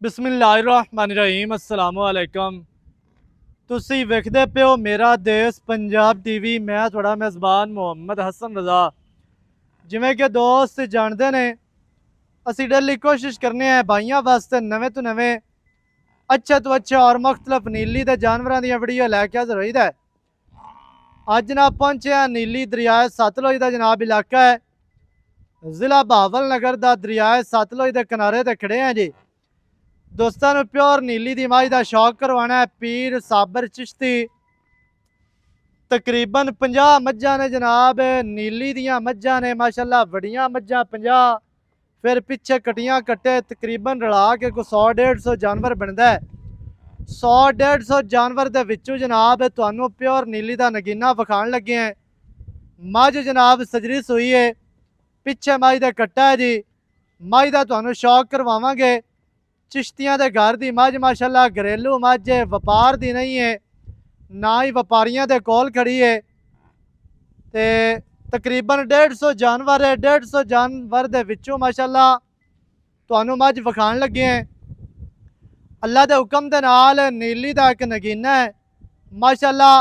बिस्मिल्लाहिर्रहमानिर्रहीम अस्सलाम वालेकुम। तुसी वेखदे पियो मेरा देश पंजाब टीवी। मैं थोड़ा मेज़बान मुहम्मद हसन रज़ा। जिमें कि दोस्त जानते ने, असी डेली कोशिश करने हैं भाइयों वास्ते नवे तो नवे अच्छे तो अच्छे और मुख्तलिफ नीली के जानवरों दी वीडियो लैके हाज़र होई दा। अज जनाब पहुंचे हैं नीली दरियाए सतलुज का जनाब इलाका है, जिला बहावल नगर का दरियाए सतलुज के किनारे ते खड़े हैं जी। दोस्तों को प्योर नीली दी मझ का शौक करवाना है। पीर साबर चिश्ती तकरीबन 50 मझां ने जनाब, नीली दियां मझां ने माशाल्लाह, बड़ियां मझां 50, फिर पिछे कटियां कट्टे तकरीबन रला के कोई 100-150 जानवर बनता है। 100-150 जानवर के विचों जनाब तुहानू प्योर नीली का नगीना विखाण लगे हैं। मझ जनाब सजरी सूई है, पिछे मझ का कट्टा है जी। मझ का तुहानू शौक करवावांगे। चिश्तियां दे घर दी मझ माशाल्लाह घरेलू मझ है, व्यापार दी नहीं है, ना ही व्यापारियों के कोल खड़ी है। ते तकरीबन 150 जानवर है। 150 जानवर दे विचों माशाल्लाह तुहानू मझ विखाण लगे हैं। अल्लाह के हुक्म के नाल नीली का एक नगीना है माशाल्लाह।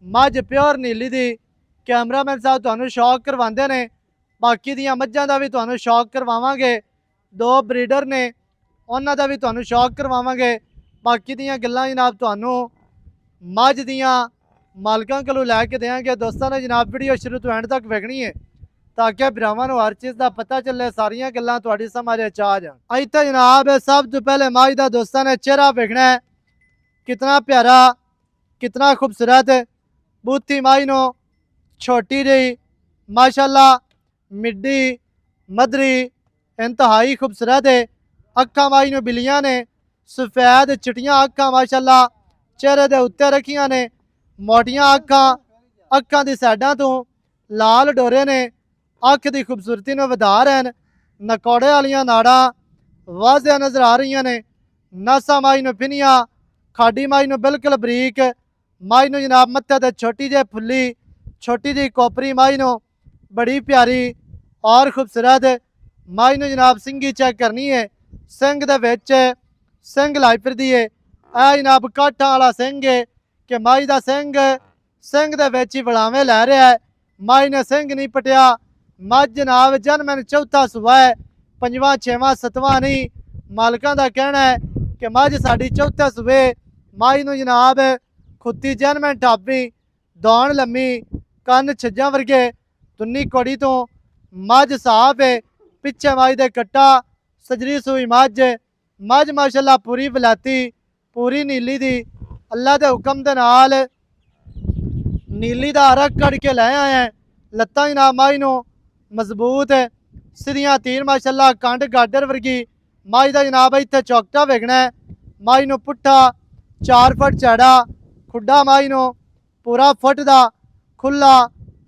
मझ प्योर नीली दी कैमरामैन साहब तुहानू शौक करवाते ने। बाकी दियां मझां का भी तुहानू शौक करवावांगे। 2 ब्रीडर ने, उन्हों का भी तुहानू शौक करवावांगे। बाकी दियां गल्लां जनाब तुहानू मझ दियां मालकां कोलों लैके देंगे। दोस्तों ने जनाब वीडियो शुरू तो एंड तक वेखनी है ताकि भरावां नू हर चीज़ का पता चले, सारियां गल्लां तुहाडी समझ आ जाण। इत्थे जनाब सब तो पहले मझ का दोस्तों ने चेहरा वेखना है, कितना प्यारा, कितना खूबसूरत। बूथी मझ नू छोटी जी माशाल्लाह, मिड्डी मदरी इंतहाई खूबसूरत है। अखा मझ नू बिलियां ने, सफेद चिटियां अखा माशाल्लाह चेहरे के उत्ते रखियां ने। मोटियां अखा, अखा की साइडों तो लाल डोरे ने, अख की खूबसूरती में वधा रहे हैं। नकौड़े वालियां नाड़ा वाजिया नजर आ रही ने। नसा मझ नू फिनिया, खाडी मझ नू बिल्कुल बरीक। मझ नू जनाब मत्थे ते छोटी जी फुल्ली, छोटी जी कोपरी मझ नू बड़ी प्यारी और खूबसूरत। मझ नू जनाब सिंगी चेक करनी है, सिंग दे विच सिंग लाई फिरदी है। यह जनाब काठा वाला सिंग है कि मझ का सिंग दे विच ही वलावे लै रहा है। मझ ने सिंग नहीं पटिया। मझ जनाब जन्मन चौथा सुबह है, 5वां 6वां 7वां नहीं। मालकां का कहना है कि मझ साडी चौथे सुबह। मझ नू जनाब खुत्ती जन्मन टापी, दौड़ लम्मी, कन्न छज्जां वर्गे, तुन्नी कौड़ी तो मझ साफ है। पिछे मझ दे कट्टा, सजरी सूई मझ माशाल्लाह पूरी वलाती, पूरी नीली दी। अल्लाह के हुक्म के नाल नीली का रख कड़ के लै आए हैं। लत्तां जनाब मझ नू मजबूत है, सिरियां तीर माशाल्लाह, कंड गाडर वर्गी। मझ का जनाब इत्थे चौकटा वेखना है। मझ नू पुट्ठा 4 फुट चौड़ा, खुड्डा मझ नू पूरा फुट का खुला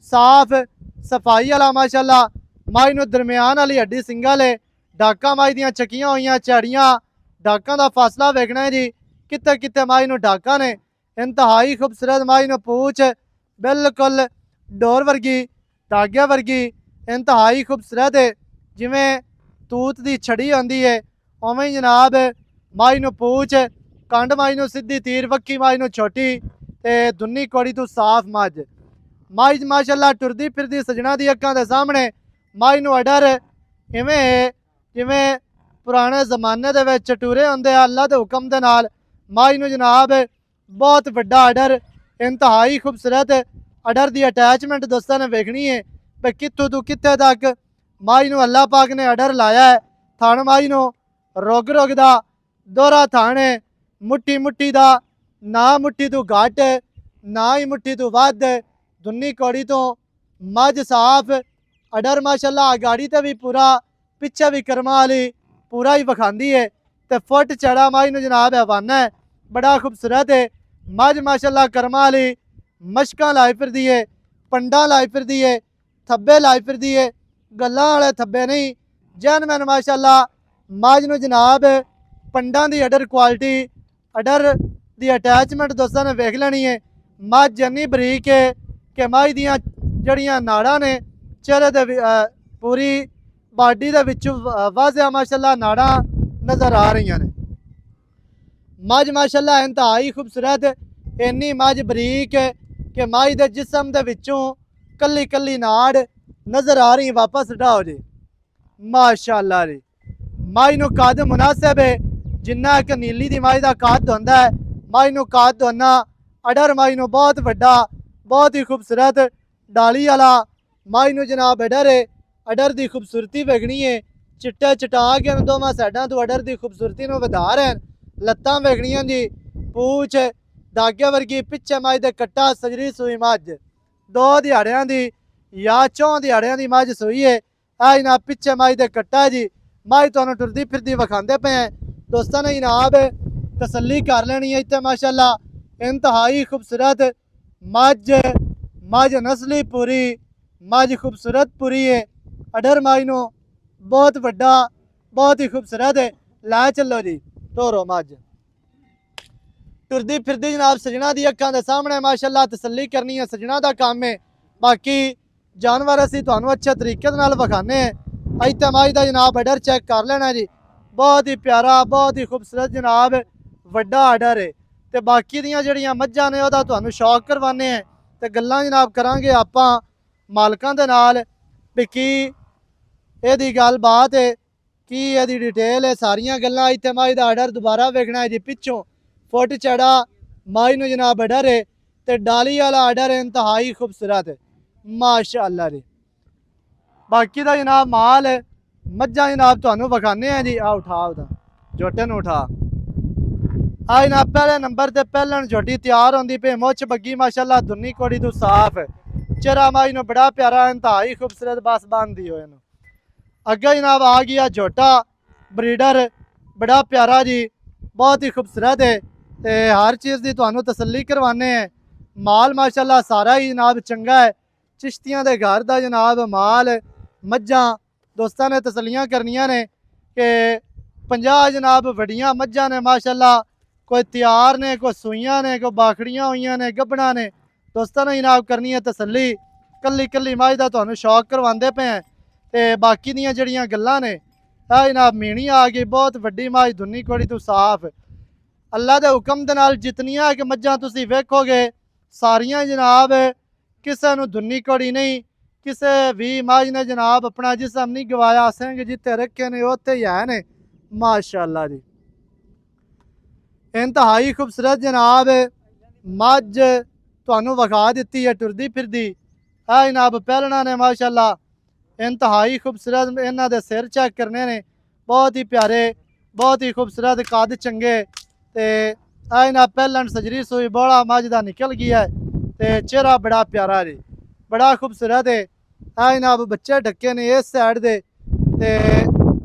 साफ सफाई वाला माशाल्लाह। मझ नू दरम्यान वाली हड्डी सिंगा ले, डाका मझ दियां चकियां हुई झड़ियां। डाका का फासला वेखना है जी, कित्ते कित्ते मझ नू डाका ने। इंतहाई खूबसूरत मझ नू पूछ, बिल्कुल डोर वर्गी, धागे वर्गी, इंतहाई खूबसूरत है। जिमें तूत की छड़ी आती है उवें ही जनाब मझ नू पूछ, कंड मझ नू सीधी तीर, वक्की मझ नू छोटी ते दुन्नी कौड़ी तो साफ मझ माशाल्लाह टुरदी फिरदी सजना दी अक्कां दे सामने। मझ नू अडर इवें जिवें पुराने जमाने दे विच टूरे होंदे। अल्लाह के हुक्म के नाल मझ नू जनाब बहुत वड्डा अडर, इंतहाई खूबसूरत अडर की अटैचमेंट दोस्तों ने वेखनी है भाई कित्थों तो कित्थे तक मझ नू अल्लाह पाक ने अडर लाया है। थण मझ नू रुग रुग दा दोहरा थण है, मुट्ठी मुट्ठी दा, ना मुट्ठी तो घट ना ही मुट्ठी तो वध, दुन्नी कौड़ी तो मझ साफ। अडर माशाल्लाह गाड़ी ते भी पूरा, पिछे भी कर्मा वाली पूरा ही विखाती है। तो फुट चढ़ा मझ नू जनाब हवाना है, बड़ा खूबसूरत है। मझ माशाल्लाह कर्मा वाली मशकां लाई फिरदी है, पंडा लाई फिरदी है, थब्बे लाई फिरदी है, गल्लां वाले थब्बे नहीं। जैनमैन माशाल्लाह मझ नू जनाब पंडा की अडर क्वालिटी, अडर की अटैचमेंट दोस्तों ने वेख लेनी है। मझ जन्नी बरीक है कि मझ दियां जड़ियां नाड़ा ने चेहरे दे पूरी बॉडी दे विच वाजिया माशाल्लाह नाड़ा नज़र आ रही ने। मझ माशाल्लाह इंतहाई खूबसूरत, इन्नी मझ बरीक कि मझ के जिसम के विचों कली कली नाड़ नज़र आ रही। वापस हटाओ जी, माशाल्लाह जी। मझ नूं कद मुनासिब है, जिन्ना एक नीली दी मझ का कद होंदा है, मझ नूं कद होना। अडर मझ नूं बहुत वड्डा, बहुत ही खूबसूरत डाली वाला मझ नूं जनाब अडर है। अडर की खूबसूरती वेखनी है, चिट्टे चटाक हैं दोवां साइडां तो अडर की खूबसूरती नूं वधा रहे हैं। लत्तां वेखनियां जी, पूछ धागे वर्गी, पिछे मझ दे कट्टा सजरी सूई मझ, 2 दिहाड़ियां दी या 4 दिहाड़ियां दी मझ सूई है। आ जनाब पिछे मझ दे कट्टा जी, मझ तुहानूं टुरदी फिरदी विखांदे पे हैं। दोस्तां ने जनाब तसल्ली कर लेनी है। इत्थे माशाल्लाह इंतहाई खूबसूरत मझ नस्ली पूरी, मझ खूबसूरत पूरी है। अडर मझ नूं बहुत वड्डा, बहुत ही खूबसूरत है। लै चलो जी, तोरो मझ टुरदी फिरदी जनाब सजना दी अखां दे सामने माशाल्लाह तसल्ली करनी है, सजना दा काम है। बाकी जानवर असीं तुहानूं अच्छे तरीके नाल विखाने हैं। इत्थे मझ दा जनाब अडर चेक कर लेना जी, बहुत ही प्यारा, बहुत ही खूबसूरत जनाब वड्डा अडर है। ते बाकी दियां जिहड़ियां मझां ने ओहदा तुहानूं शौक करवाने हैं ते गल्लां जनाब करांगे आपां मालकां दे नाल भी की इहदी गलबात है, की इहदी डिटेल है, सारियां गल्लां। इत्थे मझ दा अडर दोबारा वेखना है जी, पिछों फुट चढ़ा मझ नूं जनाब अडर है ते डाली वाला अडर है, इंतहाई खूबसूरत है माशाअल्लाह जी। बाकी दा जनाब माल मझां जनाब तुहानूं विखाने हैं जी। आ उठा उदा झोटे नूं उठा। आ जनाब पहले नंबर ते पहलन झोटी तैयार होंदी पे, मुछ बग्गी माशाल्लाह दुन्नी कोड़ी तू साफ, चेहरा मझ नूं बड़ा प्यारा, इंतहाई खूबसूरत, बस बंद दी होए। अगे जनाब आ गया झोटा ब्रीडर, बड़ा प्यारा जी, बहुत ही खूबसूरत है। ते हर चीज़ की तुहानूं तसल्ली करवाने हैं। माल माशाल्लाह सारा ही जनाब चंगा है, चिश्तियां दे घर दा जनाब माल। मझां दोस्तां ने तसल्लियां करनियां ने कि 50 जनाब वड्डियां मझां ने माशाल्लाह, कोई तैयार ने, कोई सूइयां ने, कोई बाखड़ियां हुई ने, गब्बड़ां ने। दोस्तां ने जनाब करनी है तसल्ली, कली कली मझ दा तुहानूं शौक करवांदे पे हैं। ते बाकी दियां जिहड़ियां गल्लां ने, जनाब मीणी आ गई, बहुत वड्डी मझ, दुन्नी कोड़ी तू साफ। अल्लाह के हुक्म दे नाल जितनियां कि मझां तुसीं वेखोगे सारियां जनाब किसे नूं दुन्नी कोड़ी नहीं, किसे भी मझ ने जनाब अपना जिसम नहीं गवाया, सिंह जिथे रखे ने उत्थे ही है ने माशाअल्लाह जी। इंतहाई खूबसूरत जनाब मझ तुहानूं विखा दित्ती है टुरदी फिरदी। जनाब पहलना ने माशाअल्लाह इंतहाई खूबसूरत, इन्हां दे सिर चेक करने ने, बहुत ही प्यारे, बहुत ही खूबसूरत, कद चंगे। ते जनाब पहलन सजरी सूई बोला मझ दा निकल गया है ते चेहरा बड़ा प्यारा जी, बड़ा खूबसूरत है। जनाब बच्चे ढके ने इस साइड दे ते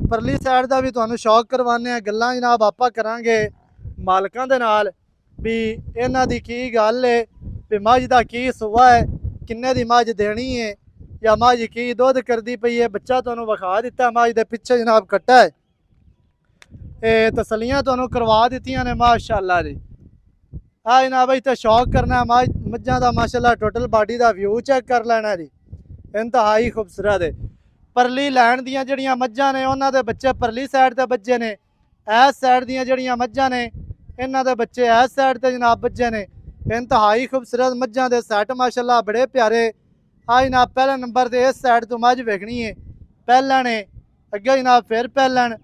परली साइड का भी तुहानूं शौक करवाने हैं। गल्लां जनाब आपां करांगे मालकां दे नाल भी इन्हां दी की गल है, भी मझ दा की सुआ है, किन्ने दी मझ देनी है, या मझ की दुध करती पई है। बच्चा तुहानूं विखा दिता, मझ दे पिछे जनाब कट्टा है। तसलियां तुहानूं करवा दित्तियां ने माशाअल्लाह जी। जनाब इत्थे शौक करना मझां दा माशाअल्लाह टोटल बॉडी का व्यू चेक कर लेना जी, इंतहाई खूबसूरत है। परली लैन दियां जिहड़ियां मझां ने उन्हां दे बच्चे परली साइड ते बज्जे ने, इस साइड दियां जिहड़ियां मझां ने इन्हां दे बच्चे इस साइड ते जनाब बज्जे ने। इंतहाई खूबसूरत मझां दे सैट माशाअल्लाह बड़े प्यारे। जनाब पहले नंबर ते इस साइड तो मझ वेखनी है, पहलन है, अगे जनाब फिर पहलन,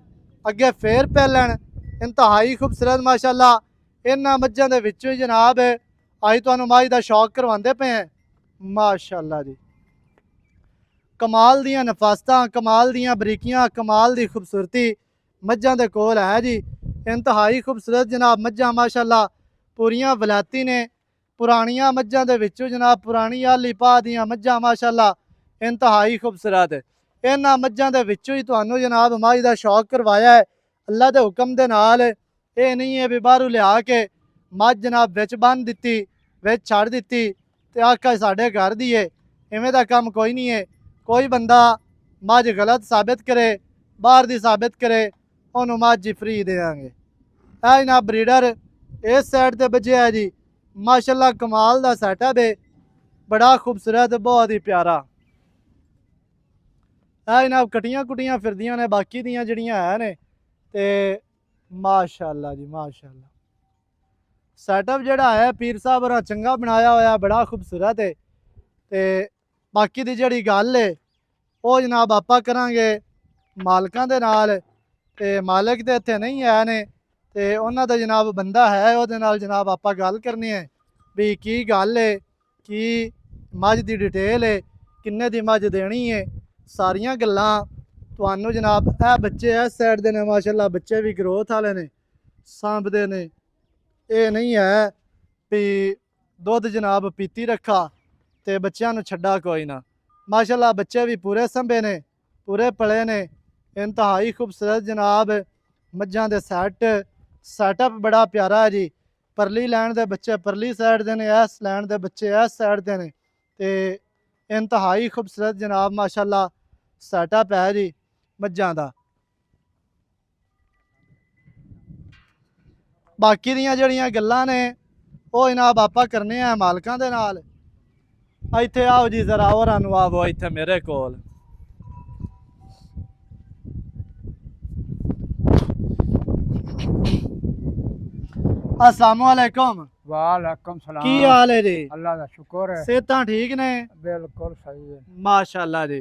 अगे फिर पहलन, इंतहाई खूबसूरत माशाअल्लाह। इन्हां मझां दे विचों जनाब अज तुहानूं मझ दा शौक करवांदे पे हैं माशाअल्लाह जी। कमाल दियां नफासतां, कमाल दियां बरीकियां, कमाल दी खूबसूरती मझां दे कोल है जी। इंतहाई खूबसूरत जनाब मझां माशाअल्लाह पूरियां वलैती ने, पुरानियां मझां दे विचों जनाब पुरानी आली पा दियां मझां माशाअल्लाह इंतहाई खूबसूरत। इन्हां मझां दे विचों ही तुहानूं जनाब मझ दा शौक करवाया है अल्लाह दे हुक्म दे नाल। ये नहीं है भी बाहरों लिया के मझ जनाब बिच बन दित्ती, बिच छड़ दित्ती ते आखा साडे घर दी है, इवें दा काम कोई नहीं है। कोई बंदा मझ गलत साबित करे, बाहर दी साबित करे, उन्होंने मझ ही फ्री देंगे। जनाब ब्रीडर इस साइड ते बजे है जी, माशाअल्लाह कमाल दा सैटअप है, बड़ा खूबसूरत, बहुत ही प्यारा। जनाब कटियां कुटियां फिरदियां ने बाकी दियां जिहड़ियां है ने ते माशाअल्लाह जी माशाअल्लाह। ਸੈਟਅਪ ਜਿਹੜਾ ਹੈ ਪੀਰ ਸਾਹਿਬ ਹੋਰਾਂ ਚੰਗਾ ਬਣਾਇਆ ਹੋਇਆ, ਬੜਾ ਖੂਬਸੂਰਤ ਹੈ। ਤੇ ਬਾਕੀ ਦੀ ਜਿਹੜੀ ਗੱਲ ਹੈ ਉਹ ਜਨਾਬ ਆਪਾਂ ਕਰਾਂਗੇ ਮਾਲਕਾਂ ਦੇ ਨਾਲ। ਤੇ ਮਾਲਕ ਤੇ ਇੱਥੇ ਨਹੀਂ ਆਏ ਨੇ, ਤੇ ਉਹਨਾਂ ਦਾ ਜਨਾਬ ਬੰਦਾ ਹੈ, ਉਹਦੇ ਨਾਲ ਜਨਾਬ ਆਪਾਂ ਗੱਲ ਕਰਨੀ ਹੈ ਵੀ ਕੀ ਗੱਲ ਹੈ, ਕੀ ਮੱਝ ਦੀ ਡਿਟੇਲ ਹੈ, ਕਿੰਨੇ ਦੀ ਮੱਝ ਦੇਣੀ ਹੈ, ਸਾਰੀਆਂ ਗੱਲਾਂ ਤੁਹਾਨੂੰ ਜਨਾਬ। ਇਹ ਬੱਚੇ ਇਸ ਸਾਈਡ ਦੇ ਨੇ ਮਾਸ਼ਾਅੱਲਾ, ਬੱਚੇ ਵੀ ਗਰੋਥ ਵਾਲੇ ਨੇ, ਸਾਂਭਦੇ ਨੇ। ਇਹ ਨਹੀਂ ਹੈ ਵੀ ਦੁੱਧ ਜਨਾਬ ਪੀਤੀ ਰੱਖਾ ਤੇ ਬੱਚਿਆਂ ਨੂੰ ਛੱਡਾ ਕੋਈ ਨਾ। ਮਾਸ਼ਾਅੱਲਾ ਬੱਚੇ ਵੀ ਪੂਰੇ ਸੰਭੇ ਨੇ, ਪੂਰੇ ਪਲੇ ਨੇ, ਇੰਤਹਾਈ ਖੂਬਸੂਰਤ ਜਨਾਬ ਮੱਝਾਂ ਦੇ ਸੈਟਅਪ ਬੜਾ ਪਿਆਰਾ ਹੈ ਜੀ। ਪਰਲੀ ਲੈਣ ਦੇ ਬੱਚੇ ਪਰਲੀ ਸਾਈਡ ਦੇ ਨੇ, ਇਸ ਲੈਣ ਦੇ ਬੱਚੇ ਇਸ ਸਾਈਡ ਦੇ ਨੇ, ਤੇ ਇੰਤਹਾਈ ਖੂਬਸੂਰਤ ਜਨਾਬ ਮਾਸ਼ਾਅੱਲਾ ਸੈਟਅਪ ਹੈ ਜੀ ਮੱਝਾਂ ਦਾ। ਬਾਕੀ ਦੀਆਂ ਜਿਹੜੀਆਂ ਗੱਲਾਂ ਨੇ ਉਹ ਜਨਾਬ ਆਪਾਂ ਕਰਨੇ ਆ ਮਾਲਕਾਂ ਦੇ ਨਾਲ। ਇੱਥੇ ਆਓ ਜੀ ਜ਼ਰਾ, ਹੋਰਾਂ ਨੂੰ ਆਵੋ ਇੱਥੇ ਮੇਰੇ ਕੋਲ। अस्सलाम वालेकुम। वालेकुम सलाम। की हाल है जी? अल्लाह का शुक्र है, सेहतां ठीक ने? बिल्कुल सही है माशाअल्लाह जी।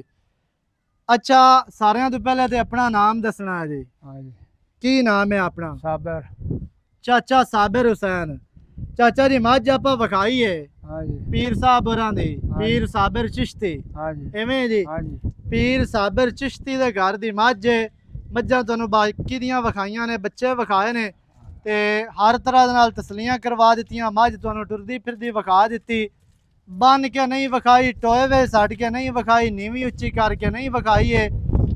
अच्छा सारियां तो पहले ते अपना नाम दसना है जी। हाँ जी। की नाम है अपना? साबर। चाचा साबिर हुसैन। चाचा जी मझ आपा विखाई है हाँ जी। पीर साहब होरां दी, हाँ पीर साबिर चिश्ती। हाँ जी। इवें जी? हाँ जी। पीर साबिर चिश्ती दे घर दी मझ है। मझां तुहानूं बाकी दियां विखाईयां ने, बच्चे विखाए ने, ਤੇ ਹਰ ਤਰ੍ਹਾਂ ਦੇ ਨਾਲ ਤਸਲੀਆਂ ਕਰਵਾ ਦਿੱਤੀਆਂ। ਮੱਝ ਤੁਹਾਨੂੰ ਟੁਰਦੀ ਫਿਰਦੀ ਵਿਖਾ ਦਿੱਤੀ, ਬੰਨ ਕੇ ਨਹੀਂ ਵਿਖਾਈ, ਟੋਏ ਵੇ ਛੱਡ ਕੇ ਨਹੀਂ ਵਿਖਾਈ, ਨੀਵੀਂ ਉੱਚੀ ਕਰਕੇ ਨਹੀਂ ਵਿਖਾਈ ਏ,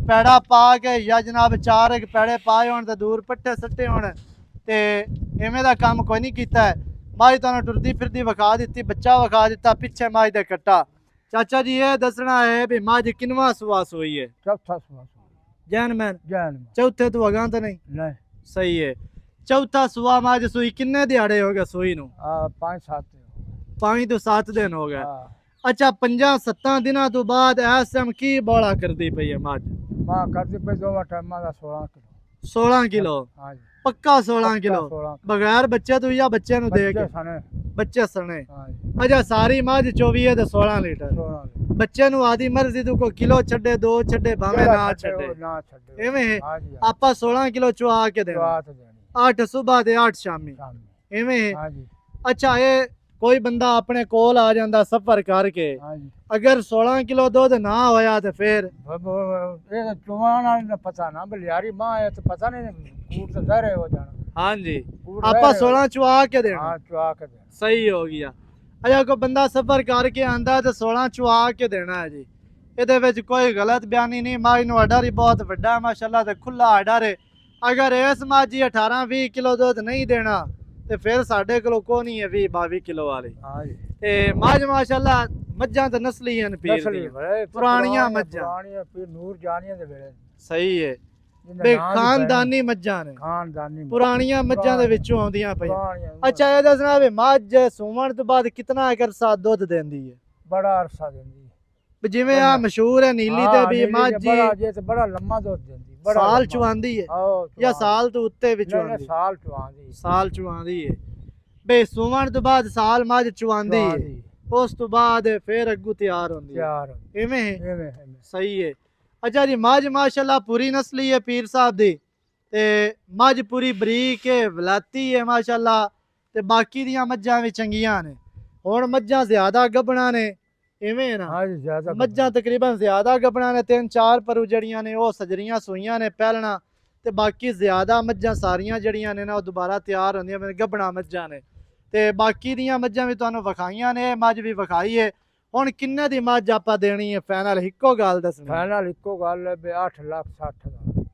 ਪੈੜਾ ਪਾ ਕੇ ਜਾਂ ਜਨਾਬ ਚਾਰ ਇੱਕ ਪੈੜੇ ਪਾਏ ਹੋਣ ਤੇ ਦੂਰ ਪੱਠੇ ਸੱਟੇ ਹੋਣ, ਤੇ ਇਵੇਂ ਦਾ ਕੰਮ ਕੋਈ ਨਹੀਂ ਕੀਤਾ। ਮੱਝ ਤੁਹਾਨੂੰ ਟੁਰਦੀ ਫਿਰਦੀ ਵਿਖਾ ਦਿੱਤੀ, ਬੱਚਾ ਵਿਖਾ ਦਿੱਤਾ, ਪਿੱਛੇ ਮੱਝ ਦਾ ਕੱਟਾ। ਚਾਚਾ ਜੀ ਇਹ ਦੱਸਣਾ ਹੈ ਵੀ ਮੱਝ ਕਿੰਨਵਾਂ ਸੂਆ ਸੂਈ ਹੈ? चौथा सुबह ਜੈਨਮੈਨ जैन ਚੌਥੇ ਤੋਂ ਅਗਾਂਹ ਤਾਂ ਨਹੀਂ? नहीं। ਸਹੀ ਹੈ। ਚੌਥਾ ਸੂਆ ਮੱਝ ਸੂਈ, ਕਿੰਨੇ ਦਿਹਾੜੇ ਹੋ ਗਏ ਸੂਈ ਨੂੰ? 5-7 5 ਤੋਂ 7 ਦਿਨ ਹੋ ਗਏ। हाँ। ਅੱਛਾ 5-7 ਦਿਨਾਂ ਤੋਂ ਬਾਅਦ ਇਸ ਟਾਈਮ ਕੀ ਬੋਲਾ ਕਰਦੀ ਪਈ ਹੈ ਮੱਝ? मां करती पे दो टाइम का 16 किलो। 16 ਕਿਲੋ? हाँ जी। ਪੱਕਾ 16 ਕਿਲੋ 16 ਬਗੈਰ ਬੱਚੇ ਤੋਂ ਜਾਂ ਬੱਚੇ ਨੂੰ ਦੇ ਕੇ? सने। ਬੱਚੇ ਸਣੇ। हाँ जी। ਅੱਛਾ ਸਾਰੀ ਮੱਝ 24 ਤੇ 16 ਲੀਟਰ। 16 ਬੱਚੇ ਨੂੰ ਆਦੀ ਮਰਜ਼ੀ ਤੋਂ ਕੋਈ ਕਿਲੋ ਛੱਡੇ, 2 ਛੱਡੇ, ਭਾਵੇਂ ਨਾ ਛੱਡੇ, ना छड्डे। ਇਵੇਂ हाँ जी। ਆਪਾਂ 16 ਕਿਲੋ ਚੁਆ ਕੇ ਦੇਣਾ, बात देनी 8 ਸਵੇਰ ਤੇ 8 ਸ਼ਾਮੀ, शामी। ਇਵੇਂ। हाँ जी। ਅੱਛਾ ਇਹ ਕੋਈ ਬੰਦਾ ਆਪਣੇ ਕੋਲ ਆ ਜਾਂਦਾ ਸਫਰ ਕਰਕੇ, हाँ जी। अगर 16 किलो दूध ना होया तो फिर? ये तो चुवाना नहीं पता ना, बलियारी मां है तो पता नहीं, कूट तो जहर हो जाना। हाँ जी, कूट आपा जहर 16 चुआ के देना। हाँ चुवा के देना। सही हो गया। अच्छा कोई बंदा सफर करके आंदा तो 16 चुआ के देना है जी, ਇਹਦੇ ਵਿੱਚ ਕੋਈ ਗਲਤ ਬਿਆਨੀ ਨਹੀਂ। ਮੱਝ ਨੂੰ ਆਰਡਰ ਹੀ ਬਹੁਤ ਵੱਡਾ ਮਾਸ਼ਾਅੱਲਾ ਤੇ ਖੁੱਲਾ ਆਰਡਰ ਹੈ। ਅਗਰ ਇਸ ਮੱਝ 18-20 ਕਿਲੋ ਦੁੱਧ ਨਹੀਂ ਦੇਣਾ ਤੇ ਫਿਰ ਸਾਡੇ ਕੋਲ ਕੋਈ ਨਹੀਂ ਹੈ 20-22 ਕਿਲੋ ਵਾਲੀ। हाँ जी। ਤੇ ਮੱਝ ਮਾਸ਼ਾਅੱਲਾ ਮੱਝਾਂ ਤਾਂ ਨਸਲੀ ਹਨ ਪੀਰ नस्ली ਦੀਆਂ, बड़े ਪੁਰਾਣੀਆਂ ਮੱਝਾਂ। पुरानी पीर नूर जानिया दे वेले ਸਹੀ ਹੈ जिंदा ਬੇ नाम ही ਖਾਨਦਾਨੀ ਮੱਝਾਂ ਨੇ, खानदानी ਪੁਰਾਣੀਆਂ ਮੱਝਾਂ ਦੇ ਵਿੱਚੋਂ ਆਉਂਦੀਆਂ ਪਈਆਂ। पुरानी। ਅੱਛਾ ਇਹ ਦੱਸਣਾ ਵੀ ਮੱਝ ਸੂਵਣ ਤੋਂ ਬਾਅਦ ਕਿੰਨਾ ਅਰਸਾ ਦੁੱਧ ਦਿੰਦੀ ਹੈ? बड़ा अरसा देंदी ਵੀ ਜਿਵੇਂ ਆ ਮਸ਼ਹੂਰ ਹੈ ਨੀਲੀ ਤੇ ਵੀ ਮੱਝ बड़ा जे ते बड़ा लम्मा दूध देंदी, बड़ा ਸਾਲ लम्मा। ਚੁਆਂਦੀ ਹੈ आओ ਜਾਂ ਸਾਲ ਤੋਂ ਉੱਤੇ ਵੀ नहीं ਚੁਆਂਦੀ? साल चुवांदी। ਸਾਲ ਚੁਆਂਦੀ ਹੈ ਬੇ ਸੂਵਣ ਤੋਂ ਬਾਅਦ ਸਾਲ ਮੱਝ ਚੁਆਂਦੀ ਹੈ, ਉਸ ਤੋਂ ਬਾਅਦ ਫਿਰ ਅੱਗੂ ਤਿਆਰ ਹੁੰਦੀ ਹੈ, यार ਇਵੇਂ ਹੈ? एवे ਸਹੀ ਹੈ। ਅੱਛਾ ਜੀ ਮੱਝ ਮਾਸ਼ਾਅੱਲਾ ਪੂਰੀ ਨਸਲੀ ਹੈ ਪੀਰ ਸਾਹਿਬ ਦੀ, ਤੇ ਮੱਝ ਪੂਰੀ ਬਰੀਕ ਹੈ, ਵਲਾਤੀ ਹੈ ਮਾਸ਼ਾਅੱਲਾ, ਤੇ ਬਾਕੀ ਦੀਆਂ ਮੱਝਾਂ ਵੀ ਚੰਗੀਆਂ ਨੇ। ਹੁਣ ਮੱਝਾਂ ਜ਼ਿਆਦਾ ਗੱਭਣਾ ਨੇ, ਇਵੇਂ ਹੈ ਨਾ? हाँ जी ज्यादा ਮੱਝਾਂ ਤਕਰੀਬਨ ਜ਼ਿਆਦਾ ਗੱਭਣਾ ਨੇ, 3-4 ਪਰੂ ਜਿਹੜੀਆਂ ਨੇ ਉਹ ਸਜਰੀਆਂ ਸੂਈਆਂ ਨੇ ਪਹਿਲਣਾ, ਤੇ ਬਾਕੀ ਜ਼ਿਆਦਾ ਮੱਝਾਂ ਸਾਰੀਆਂ ਜਿਹੜੀਆਂ ਨੇ ਨਾ ਉਹ ਦੁਬਾਰਾ ਤਿਆਰ ਹੁੰਦੀਆਂ ਨੇ, ਗੱਭਣਾ ਮੱਝਾਂ ਨੇ। ਤੇ ਬਾਕੀ ਦੀਆਂ ਮੱਝਾਂ ਵੀ ਤੁਹਾਨੂੰ ਵਿਖਾਈਆਂ ਨੇ, ਇਹ ਮੱਝ ਵੀ ਵਿਖਾਈ ਹੈ। ਹੁਣ ਕਿੰਨੇ ਦੀ ਮੱਝ ਆਪਾਂ ਦੇਣੀ ਹੈ ਫਾਈਨਲ? ਇੱਕੋ ਗੱਲ ਦੱਸਣੀ। फाइनल इको गल है बे 8,60,000।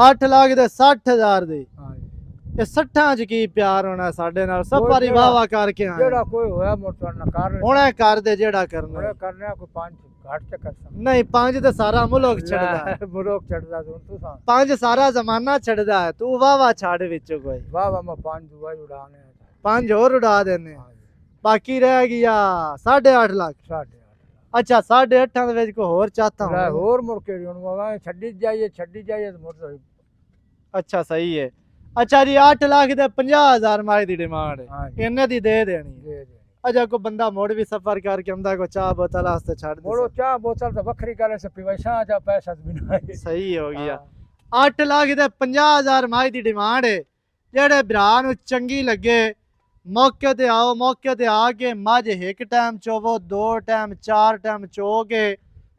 8 ਲੱਖ ਦੇ 60,000 ਦੀ। हाँ जी। ਇਹ 60 ਚ ਕੀ ਪਿਆਰ ਹੋਣਾ ਸਾਡੇ ਨਾਲ? ਸਭ ਕੋਈ ਵਾਰੀ ਜਿਹੜਾ- ਵਾਵਾ ਕਰਕੇ ਆਏ जेड़ा कोई होया मोटर न कर ਹੁਣ ਇਹ ਕਰ ਦੇ ਜਿਹੜਾ ਕਰਨਾ। बड़े करने को 5 घाट च कर सकदा। ਨਹੀਂ 5 ਤੇ ਸਾਰਾ ਮੁਲਕ ਛੱਡਦਾ ਹੈ, मुरोक चढ़दा तू सा 5 ਸਾਰਾ ਜ਼ਮਾਨਾ ਛੱਡਦਾ ਹੈ, ਤੂੰ ਵਾਵਾ ਛੱਡ ਵਿੱਚੋਂ ਕੋਈ वाह वाह मैं 5 दुआ उड़ाने 5 ਹੋਰ ਉਡਾ ਦੇਣੇ। हाँ जी। ਬਾਕੀ ਰਹਿ ਗਿਆ 8.5 ਲੱਖ। 8.5 ਅੱਛਾ 8.5 ਦੇ ਵਿੱਚ ਕੋਈ ਹੋਰ ਚਾਹਤਾ ਲੈ ਹूं? ਹੋਰ ਮੁੜ ਕੇ ਹੁਣ ਵਾ ਛੱਡੀ ਜਾਈਏ ਤੇ ਮੁੜ ਜਾਈਏ। ਅੱਛਾ ਸਹੀ ਹੈ। ਅੱਛਾ ਜੀ 8 ਲੱਖ ਤੇ 50,000 ਮਾਈ ਦੀ ਡਿਮਾਂਡ ਹੈ हाँ जी ਇਹਨੇ ਦੀ ਦੇ ਦੇਣੀ ਹੈ। दे दे ਅੱਛਾ ਕੋਈ ਬੰਦਾ ਮੁੜ ਵੀ ਸਫਰ ਕਰਕੇ ਆਉਂਦਾ ਕੋਈ ਚਾਹ ਬੋਤਲ ਵਾਸਤੇ ਛੱਡ मोड़ो ਦੇ चाह बोतल तो बखरी करे से पीवा शाह जा पैसा तो बिना है। ਸਹੀ ਹੋ ਗਿਆ हाँ, 8 ਲੱਖ ਤੇ 50,000 ਮਾਈ ਦੀ ਡਿਮਾਂਡ ਹੈ ਜਿਹੜੇ ਭਰਾ ਨੂੰ ਚੰਗੀ ਲੱਗੇ ਮੌਕੇ ਤੇ ਆਓ ਮੌਕੇ ਤੇ ਆ ਕੇ ਮੱਝ ਇੱਕ ਟਾਈਮ ਚੋਵੋ 2 ਟਾਈਮ 4 ਟਾਈਮ ਚੋ ਕੇ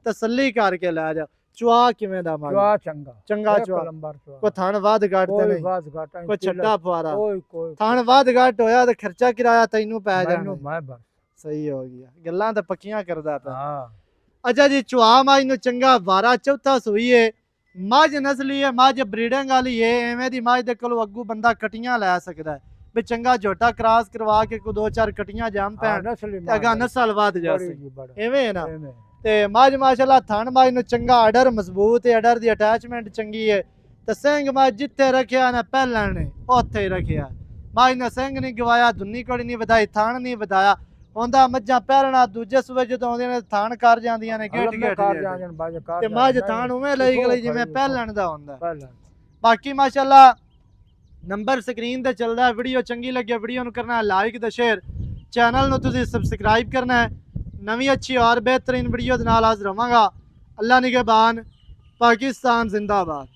ਤਸੱਲੀ ਕਰਕੇ ਲੈ ਜਾ ਚੁਆ ਕਿਵੇਂ ਦਾ ਮੱਝ चुआ चंगा ਚੰਗਾ एक ਚੁਆ नंबर चुआ ਕੋ ਥਣ ਵੱਧ ਘੱਟ ਤੇ कोई ਨਹੀਂ बात घाटा ਕੋ ਛੱਡਾ ਫੁਆਰਾ कोई ਥਣ ਵੱਧ ਘੱਟ ਹੋਇਆ ਤੇ ਖਰਚਾ ਕਿਰਾਇਆ ਤੈਨੂੰ ਪੈ ਜਾਣਾ मैनू मैं बस ਸਹੀ ਹੋ ਗਿਆ ਗੱਲਾਂ ਤਾਂ ਪੱਕੀਆਂ ਕਰਦਾ ਪਿਆ हाँ ਅੱਛਾ ਜੀ ਚੁਆ ਮੱਝ ਨੂੰ ਚੰਗਾ ਵਾਰਾ ਚੌਥਾ ਸੂਈ ਏ ਮੱਝ ਨਸਲੀ ਏ ਮੱਝ ਬਰੀਡਿੰਗ ਵਾਲੀ ਏ ਐਵੇਂ ਦੀ ਮੱਝ ਦੇ ਕੋਲ ਅੱਗੂ ਬੰਦਾ ਕਟੀਆਂ ਲੈ ਸਕਦਾ ਹੈ ਵੀ ਚੰਗਾ ਝੋਟਾ ਕ੍ਰਾਸ ਕਰਵਾ ਕੇ ਕੋ 2-4 ਕਟੀਆਂ ਜੰਮ ਪੈਣ नस्ली ਤੇ ਅਗਾ ਨਸਲ ਵੱਧ ਜਾ बड़ी ਸਕੇ जी बड़ा ਐਵੇਂ ਹੈ ਨਾ एमे ਤੇ ਮੱਝ ਮਾਸ਼ਾਅੱਲਾ ਥਣ ਮੱਝ ਨੂੰ ਚੰਗਾ ਆਰਡਰ ਮਜ਼ਬੂਤ ਹੈ ਆਰਡਰ ਦੀ ਅਟੈਚਮੈਂਟ ਚੰਗੀ ਹੈ ਤੇ ਸਿੰਘ ਮੱਝ ਜਿੱਥੇ ਰੱਖਿਆ ਨਾ ਪਹਿਲਾਂ ਨੇ ਉੱਥੇ ਹੀ ਰੱਖਿਆ ਮੱਝ ਨੇ ਸਿੰਘ ਨਹੀਂ ਗਵਾਇਆ ਦੁੰਨੀ ਕੋੜੀ ਨਹੀਂ ਵਧਾਈ ਥਣ ਨਹੀਂ ਵਧਾਇਆ ਹੁੰਦਾ ਮੱਝਾਂ ਪਹਿਲਣਾ ਦੂਜੇ ਸੂਬੇ ਜਦੋਂ ਆਉਂਦੀਆਂ ਨੇ ਥਣ ਕਰ ਜਾਂਦੀਆਂ ਨੇ ਗੇਟ अलग में ਗੇਟ कार ਜਿਹੇ। जान बाज कार ਤੇ ਮੱਝ ਥਣ ਉਵੇਂ ਲਈ ਗਈ ਜਿਵੇਂ ਪਹਿਲਣ ਦਾ ਹੁੰਦਾ पहला ਬਾਕੀ ਮਾਸ਼ਾਅੱਲਾ ਨੰਬਰ ਸਕਰੀਨ ਤੇ ਚੱਲਦਾ ਹੈ ਵੀਡੀਓ ਚੰਗੀ ਲੱਗੇ ਵੀਡੀਓ ਨੂੰ ਕਰਨਾ ਹੈ ਲਾਈਕ ਤੇ ਸ਼ੇਅਰ ਚੈਨਲ ਨੂੰ ਤੁਸੀਂ ਸਬਸਕ੍ਰਾਈਬ ਕਰਨਾ ਹੈ ਨਵੀਂ ਅੱਛੀ ਔਰ ਬਿਹਤਰੀਨ ਵੀਡੀਓ ਦੇ ਨਾਲ ਹਾਜ਼ਰ ਹੋਵਾਂਗਾ ਅੱਲਾ ਨਿਗਹਿਬਾਨ ਪਾਕਿਸਤਾਨ ਜ਼ਿੰਦਾਬਾਦ